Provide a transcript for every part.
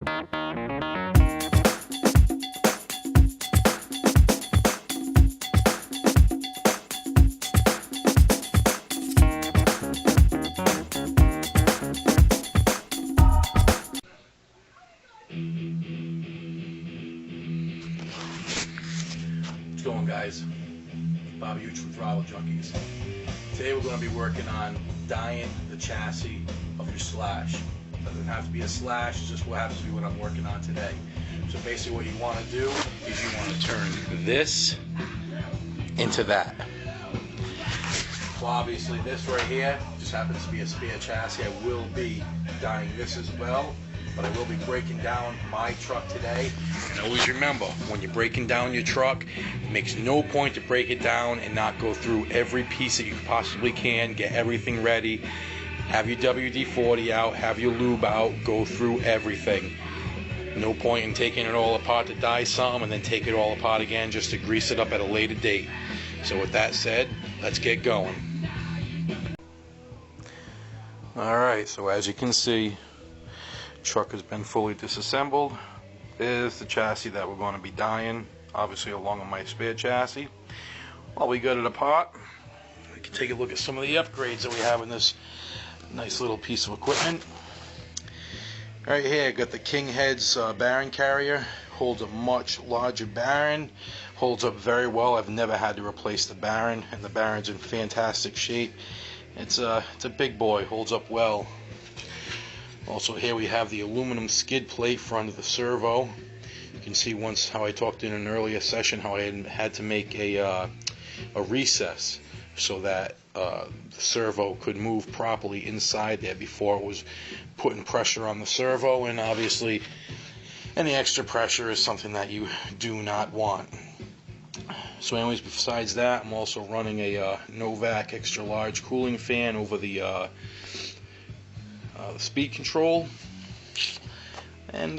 What's going, guys? Bobbyooch from Throttle Junkyz. Today we're going to be working on dyeing the chassis of your slash. It doesn't have to be a slash, it's just what happens to be what I'm working on today. So basically what you want to do is you want to turn this into that. Well, obviously this right here just happens to be a spare chassis. I will be dyeing this as well, but I will be breaking down my truck today. And always remember, when you're breaking down your truck, it makes no point to break it down and not go through every piece that you possibly can, get everything ready, have your WD-40 out, have your lube out, go through everything. No point in taking it all apart to dye something and then take it all apart again just to grease it up at a later date. So with that said, let's get going. Alright, so as you can see, truck has been fully disassembled. There's the chassis that we're going to be dyeing, obviously along with my spare chassis. While we got it apart, we can take a look at some of the upgrades that we have in this nice little piece of equipment. Right here, got the King Heads bearing carrier. Holds a much larger bearing. Holds up very well. I've never had to replace the bearing, and the bearing's in fantastic shape. It's a big boy, holds up well. Also here we have the aluminum skid plate for under the servo. You can see once how I talked in an earlier session how I had to make a recess so that the servo could move properly inside there before it was putting pressure on the servo, and obviously any extra pressure is something that you do not want. So anyways, besides that, I'm also running a Novak extra large cooling fan over the speed control, and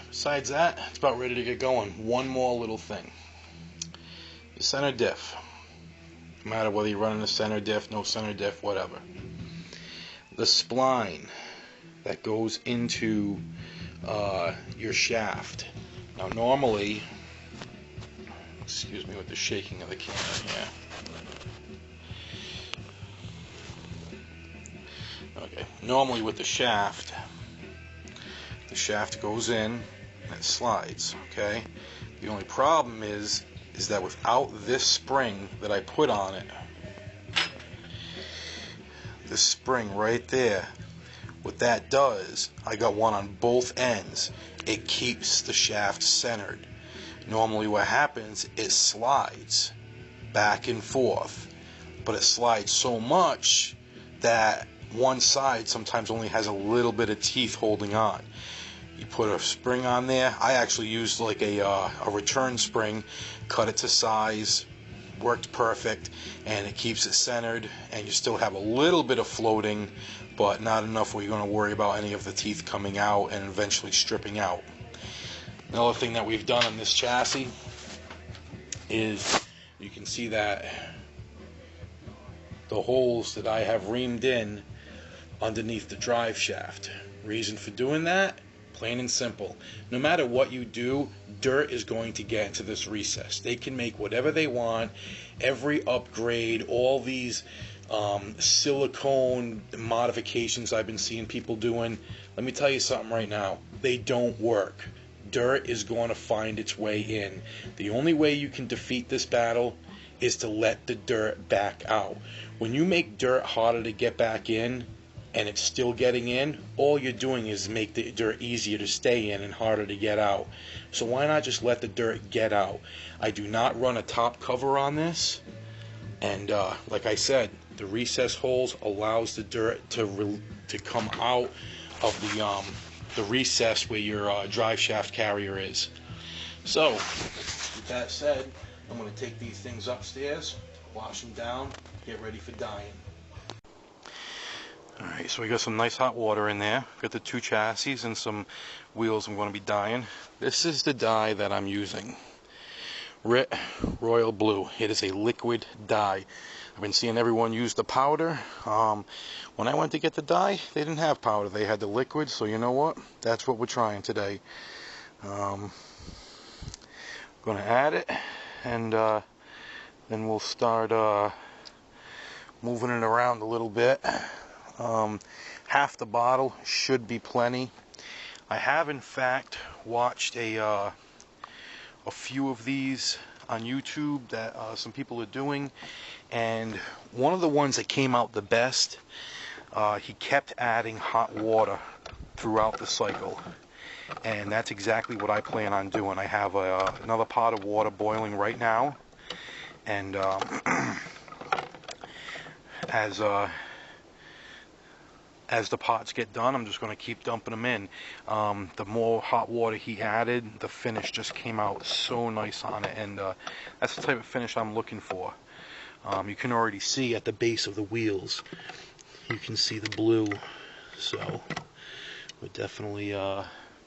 besides that, it's about ready to get going. One more little thing: the center diff. No matter whether you're running a center diff, no center diff, whatever. The spline that goes into your shaft. Now normally, excuse me with the shaking of the camera here. Okay, normally with the shaft goes in and it slides, okay? The only problem is that without this spring that I put on it, this spring right there, what that does, I got one on both ends, it keeps the shaft centered. Normally what happens, it slides back and forth, but it slides so much that one side sometimes only has a little bit of teeth holding on. You put a spring on there. I actually used like a return spring, cut it to size, worked perfect, and it keeps it centered, and you still have a little bit of floating, but not enough where you're going to worry about any of the teeth coming out and eventually stripping out. Another thing that we've done on this chassis is you can see that the holes that I have reamed in underneath the drive shaft. Reason for doing that? Plain and simple. No matter what you do, dirt is going to get into this recess. They can make whatever they want, every upgrade, all these silicone modifications I've been seeing people doing. Let me tell you something right now. They don't work. Dirt is going to find its way in. The only way you can defeat this battle is to let the dirt back out. When you make dirt harder to get back in, and it's still getting in, all you're doing is make the dirt easier to stay in and harder to get out. So why not just let the dirt get out? I do not run a top cover on this, and like I said, the recess holes allows the dirt to come out of the recess where your drive shaft carrier is. So with that said, I'm going to take these things upstairs, wash them down, get ready for dyeing. Alright, so we got some nice hot water in there. Got the two chassis and some wheels I'm going to be dyeing. This is the dye that I'm using. Royal Blue. It is a liquid dye. I've been seeing everyone use the powder. When I went to get the dye, they didn't have powder. They had the liquid, so you know what? That's what we're trying today. Going to add it, and then we'll start moving it around a little bit. Half the bottle should be plenty. I have, in fact, watched a few of these on YouTube that some people are doing, and one of the ones that came out the best, he kept adding hot water throughout the cycle, and that's exactly what I plan on doing. I have another pot of water boiling right now, and as the pots get done, I'm just going to keep dumping them in. The more hot water he added, the finish just came out so nice on it, and that's the type of finish I'm looking for. You can already see at the base of the wheels, you can see the blue, so we're definitely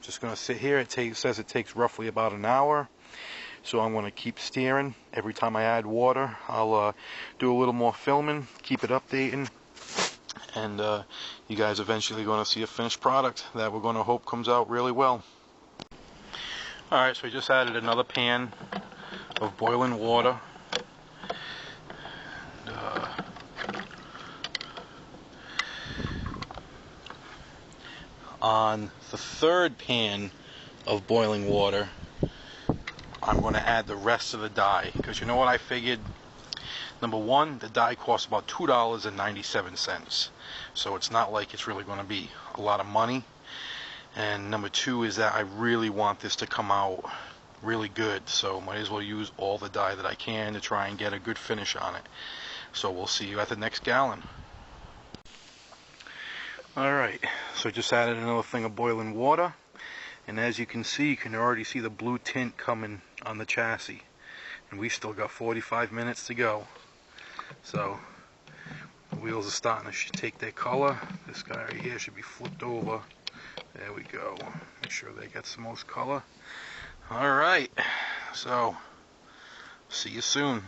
just going to sit here. It says it takes roughly about an hour, so I'm going to keep steering. Every time I add water, I'll do a little more filming, keep it updating, and you guys eventually going to see a finished product that we're going to hope comes out really well. Alright, so I just added another pan of boiling water. On the third pan of boiling water, I'm going to add the rest of the dye, because you know what I figured? Number one, the dye costs about $2.97, so it's not like it's really going to be a lot of money. And number two is that I really want this to come out really good, so might as well use all the dye that I can to try and get a good finish on it. So we'll see you at the next gallon. Alright, so I just added another thing of boiling water, and as you can see, you can already see the blue tint coming on the chassis, and we still got 45 minutes to go. So the wheels are starting to take their color. This guy right here should be flipped over. There we go. Make sure they get the most color. Alright, so see you soon.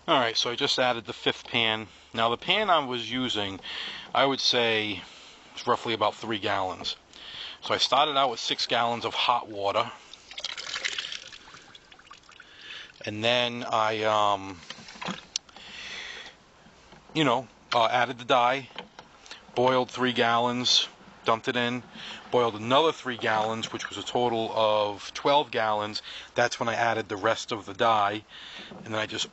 Alright, so I just added the fifth pan. Now the pan I was using, I would say it's roughly about 3 gallons. So I started out with 6 gallons of hot water, and then I added the dye, boiled 3 gallons, dumped it in, boiled another 3 gallons, which was a total of 12 gallons. That's when I added the rest of the dye, and then I just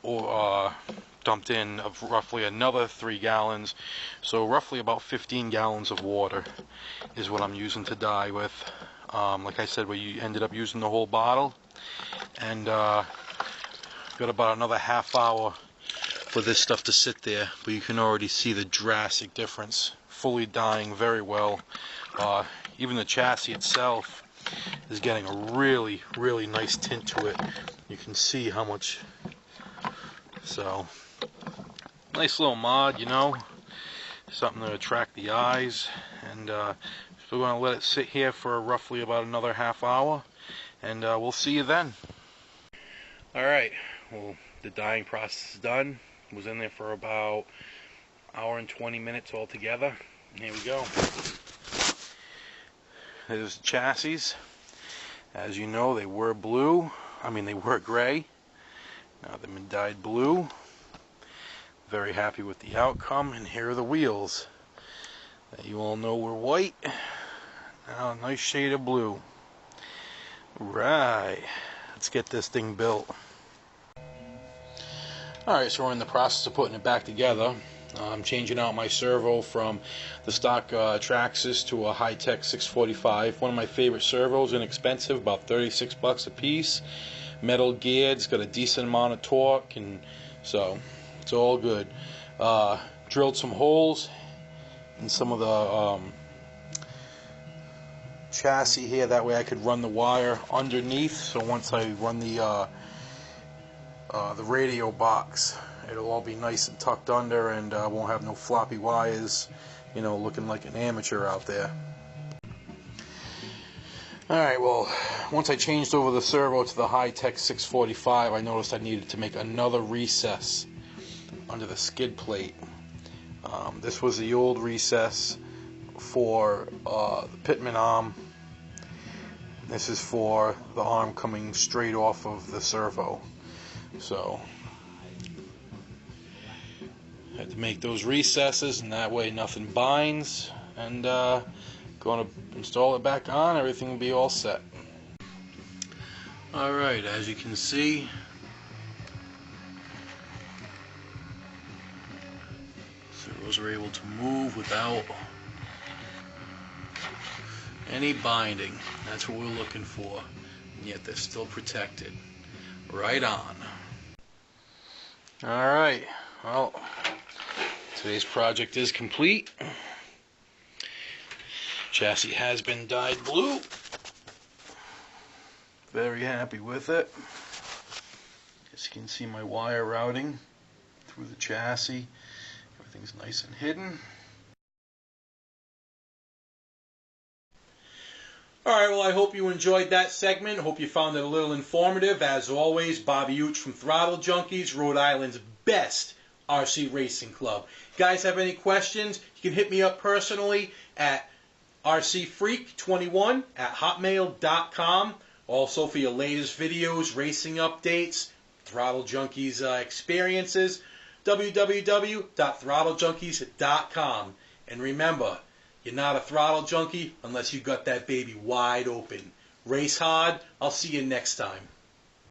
dumped in of roughly another 3 gallons, so roughly about 15 gallons of water is what I'm using to dye with. Like I said, we ended up using the whole bottle, and got about another half hour for this stuff to sit there, but you can already see the drastic difference. Fully dyeing very well. Even the chassis itself is getting a really, really nice tint to it. You can see how much. So, nice little mod, you know, something to attract the eyes. And so we're going to let it sit here for roughly about another half hour, and we'll see you then. Alright, well, the dyeing process is done. Was in there for about an hour and 20 minutes altogether. And here we go. There's the chassis. As you know, they were blue. They were gray. Now they've been dyed blue. Very happy with the outcome. And here are the wheels that you all know were white. Now a nice shade of blue. Right. Let's get this thing built. Alright, so we're in the process of putting it back together. I'm changing out my servo from the stock Traxxas to a high-tech 645. One of my favorite servos, inexpensive, about 36 bucks a piece. Metal geared, it's got a decent amount of torque, and so it's all good. Drilled some holes in some of the chassis here, that way I could run the wire underneath, so once I run the radio box, it'll all be nice and tucked under, and won't have no floppy wires, you know, looking like an amateur out there. Alright, well, once I changed over the servo to the high-tech 645, I noticed I needed to make another recess under the skid plate. This was the old recess for the pitman arm. This is for the arm coming straight off of the servo. So I had to make those recesses, and that way nothing binds. And going to install it back on. Everything will be all set. All right, as you can see, servos are able to move without any binding. That's what we're looking for, and yet they're still protected. Right on. Alright, well, today's project is complete. Chassis has been dyed blue. Very happy with it. As you can see, my wire routing through the chassis. Everything's nice and hidden. Alright, well, I hope you enjoyed that segment. Hope you found it a little informative. As always, Bobbyooch from Throttle Junkyz, Rhode Island's best RC racing club. If you guys have any questions, you can hit me up personally at rcfreak21@hotmail.com. Also, for your latest videos, racing updates, Throttle Junkyz experiences, www.throttlejunkys.com. And remember, you're not a throttle junkie unless you got that baby wide open. Race hard. I'll see you next time.